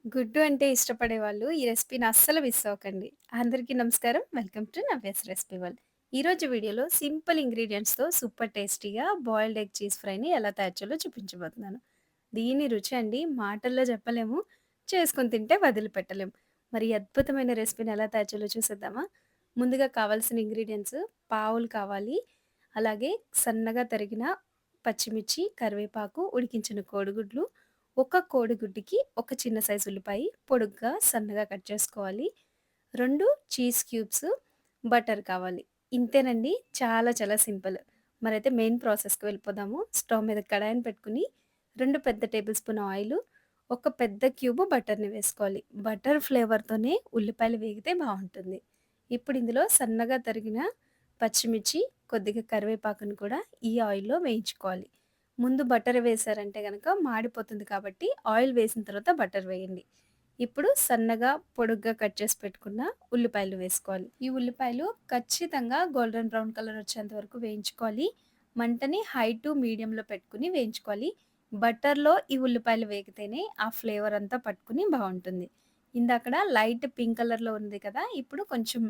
గుడ్డు అంటే ఇష్టపడేవాళ్ళు ఈ రెసిపీని అస్సలు మిస్ అవ్వకండి. అందరికీ నమస్కారం. Welcome to Navya's recipe world. ఈరోజు వీడియోలో సింపుల్ ఇంగ్రీడియెంట్స్‌తో సూపర్ టేస్టీగా బాయిల్డ్ ఎగ్ చీజ్ ఫ్రైని ఎలా తయారు చేయాలో చూపించబోతున్నాను. దీని రుచి అండి మాటల్లో చెప్పలేము. చేసుకొని తింటే వదిలిపెట్టలేం. మరి ఈ అద్భుతమైన రెసిపీని ఎలా తయారు చేయాలో చూసేద్దామా? ముందుగా కావాల్సిన ఇంగ్రీడియెంట్స్ పావులు కావాలి. అలాగే సన్నగా తరిగిన పచ్చిమిర్చి, కరివేపాకు, ఉడికించిన కోడిగుడ్లు, ఒక కోడిగుడ్డుకి ఒక చిన్న సైజు ఉల్లిపాయ పొడుగ్గా సన్నగా కట్ చేసుకోవాలి. 2 చీజ్ క్యూబ్స్, బటర్ కావాలి. ఇంతేనండి. చాలా చాలా సింపుల్. మరైతే మెయిన్ ప్రాసెస్‌కి వెళ్ళిపోదాము. స్టవ్ మీద కడాయిని పెట్టుకొని 2 పెద్ద టేబుల్ స్పూన్ ఆయిలు, ఒక పెద్ద క్యూబ్ బటర్‌ని వేసుకోవాలి. బటర్ ఫ్లేవర్‌తోనే ఉల్లిపాయలు వేగితే బావుంటుంది. ఇప్పుడు ఇందులో సన్నగా తరిగిన పచ్చిమిర్చి, కొద్దిగా కరివేపాకును కూడా ఈ ఆయిల్‌లో వేయించుకోవాలి. ముందు బటర్ వేశారంటే గనక మాడిపోతుంది కాబట్టి ఆయిల్ వేసిన తర్వాత బటర్ వేయండి. ఇప్పుడు సన్నగా, పొడుగ్గా కట్ చేసి పెట్టుకున్న ఉల్లిపాయలు వేసుకోవాలి. ఈ ఉల్లిపాయలు ఖచ్చితంగా గోల్డెన్ బ్రౌన్ కలర్ వచ్చేంత వరకు వేయించుకోవాలి. మంటని హై టు మీడియంలో పెట్టుకొని వేయించుకోవాలి. బటర్‌లో ఈ ఉల్లిపాయలు వేగితేనే ఆ ఫ్లేవర్ అంతా పట్టుకొని బావుంటుంది. ఇందాకడ లైట్ పింక్ కలర్‌లో ఉంది కదా! ఇప్పుడు కొంచెం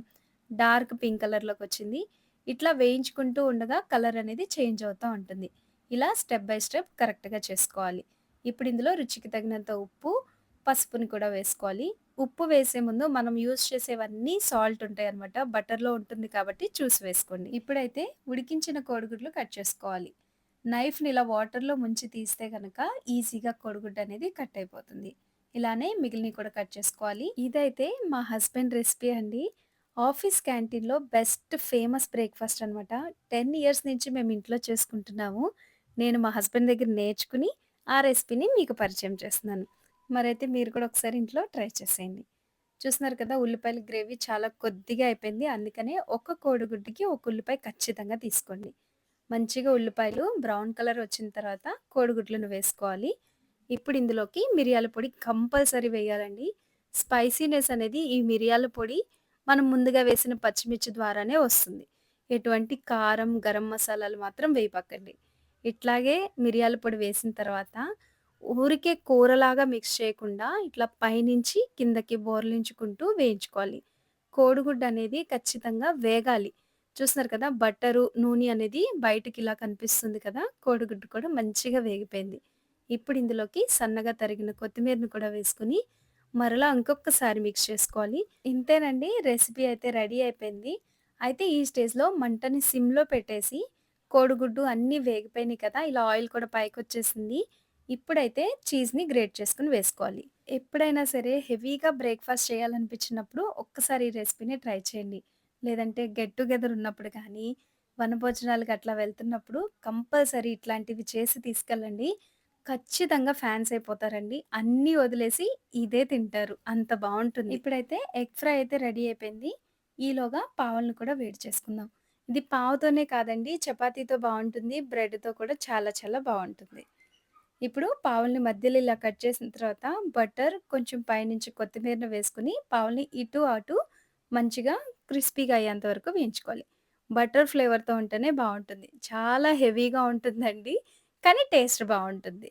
డార్క్ పింక్ కలర్‌లోకొచ్చింది. ఇట్లా వేయించుకుంటూ ఉండగా కలర్ అనేది చేంజ్ అవుతా ఉంటుంది. ఇలా స్టెప్ బై స్టెప్ కరెక్ట్‌గా చేసుకోవాలి. ఇప్పుడు ఇందులో రుచికి తగినంత ఉప్పు, పసుపుని కూడా వేసుకోవాలి. ఉప్పు వేసే ముందు మనం యూజ్ చేసేవన్నీ సాల్ట్ ఉంటాయన్నమాట. బటర్‌లో ఉంటుంది కాబట్టి చూసి వేసుకోండి. ఇప్పుడైతే ఉడికించిన కోడిగుడ్లు కట్ చేసుకోవాలి. నైఫ్‌ని ఇలా వాటర్‌లో ముంచి తీస్తే గనక ఈజీగా కోడిగుడ్డు అనేది కట్ అయిపోతుంది. ఇలానే మిగిలినవి కూడా కట్ చేసుకోవాలి. ఇదైతే మా హస్బెండ్ రెసిపీ అండి. ఆఫీస్ క్యాంటీన్‌లో బెస్ట్ ఫేమస్ బ్రేక్‌ఫాస్ట్ అనమాట. 10 ఇయర్స్ నుంచి మేము ఇంట్లో చేసుకుంటున్నాము. నేను మా హస్బెండ్ దగ్గర నేర్చుకుని, ఆ రెసిపీని మీకు పరిచయం చేస్తున్నాను. మరైతే మీరు కూడా ఒకసారి ఇంట్లో ట్రై చేసేయండి. చూస్తున్నారు కదా! ఉల్లిపాయల గ్రేవీ చాలా కొద్దిగా అయిపోయింది. అందుకనే ఒక కోడిగుడ్డుకి ఒక ఉల్లిపాయ ఖచ్చితంగా తీసుకోండి. మంచిగా ఉల్లిపాయలు బ్రౌన్ కలర్ వచ్చిన తర్వాత కోడిగుడ్లను వేసుకోవాలి. ఇప్పుడు ఇందులోకి మిరియాల పొడి కంపల్సరీ వేయాలండి. స్పైసీనెస్ అనేది ఈ మిరియాల పొడి మనం ముందుగా వేసిన పచ్చిమిర్చి ద్వారానే వస్తుంది. ఎటువంటి కారం, గరం మసాలాలు మాత్రం వేయపకండి. ఇట్లాగే మిరియాల పొడి వేసిన తర్వాత ఊరికే కూరలాగా మిక్స్ చేయకుండా ఇట్లా పైనుంచి కిందకి బోర్లించుకుంటూ వేయించుకోవాలి. కోడిగుడ్డు అనేది ఖచ్చితంగా వేగాలి. చూస్తున్నారు కదా! బట్టరు, నూనె అనేది బయటికి ఇలా కనిపిస్తుంది కదా! కోడిగుడ్డు కూడా మంచిగా వేగిపోయింది. ఇప్పుడు ఇందులోకి సన్నగా తరిగిన కొత్తిమీరని కూడా వేసుకొని మరలా ఇంకొకసారి మిక్స్ చేసుకోవాలి. ఇంతేనండి, రెసిపీ అయితే రెడీ అయిపోయింది. అయితే ఈ స్టేజ్‌లో మంటని సిమ్‌లో పెట్టేసి కోడిగుడ్డు అన్నీ వేగిపోయినాయి కదా! ఇలా ఆయిల్ కూడా పైకొచ్చేసింది. ఇప్పుడైతే చీజ్‌ని గ్రేట్ చేసుకొని వేసుకోవాలి. ఎప్పుడైనా సరే హెవీగా బ్రేక్‌ఫాస్ట్ చేయాలనిపించినప్పుడు ఒక్కసారి ఈ రెసిపీని ట్రై చేయండి. లేదంటే గెట్ టుగెదర్ ఉన్నప్పుడు కానీ, వనభోజనాలకి అట్లా వెళ్తున్నప్పుడు కంపల్సరీ ఇట్లాంటివి చేసి తీసుకెళ్ళండి. ఖచ్చితంగా ఫాన్స్ అయిపోతారండి. అన్నీ వదిలేసి ఇదే తింటారు. అంత బావుంటుంది. ఇప్పుడైతే ఎగ్ ఫ్రై అయితే రెడీ అయిపోయింది. ఈలోగా పావులను కూడా వేడి చేసుకుందాం. ఇది పావుతోనే కాదండి, చపాతీతో బావుంటుంది. బ్రెడ్‌తో కూడా చాలా చాలా బావుంటుంది. ఇప్పుడు పావుల్ని మధ్యలో ఇలా కట్ చేసిన తర్వాత బటర్, కొంచెం పైనుంచి కొత్తిమీరను వేసుకొని పావుల్ని ఇటు, అటు మంచిగా క్రిస్పీగా అయ్యేంత వరకు వేయించుకోవాలి. బటర్ ఫ్లేవర్‌తో ఉంటేనే బావుంటుంది. చాలా హెవీగా ఉంటుందండి. కానీ టేస్ట్ బావుంటుంది.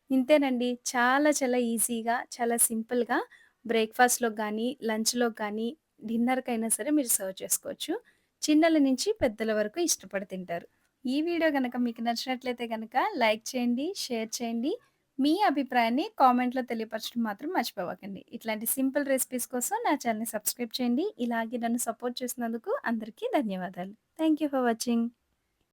ఇంతేనండి. చాలా చాలా ఈజీగా, చాలా సింపుల్‌గా బ్రేక్‌ఫాస్ట్‌లోకి గానీ, లంచ్‌లోకి గానీ, డిన్నర్‌కైనా సరే మీరు సర్వ్ చేసుకోవచ్చు. చిన్నల నుంచి పెద్దల వరకు ఇష్టపడి తింటారు. ఈ వీడియో గనక మీకు నచ్చినట్లయితే గనక లైక్ చేయండి, షేర్ చేయండి. మీ అభిప్రాయాన్ని కామెంట్‌లో తెలియపరచడం మాత్రం మర్చిపోవకండి. ఇట్లాంటి సింపుల్ రెసిపీస్ కోసం నా ఛానెల్‌ని సబ్స్క్రైబ్ చేయండి. ఇలాగే నన్ను సపోర్ట్ చేసినందుకు అందరికీ ధన్యవాదాలు. Thank you for watching.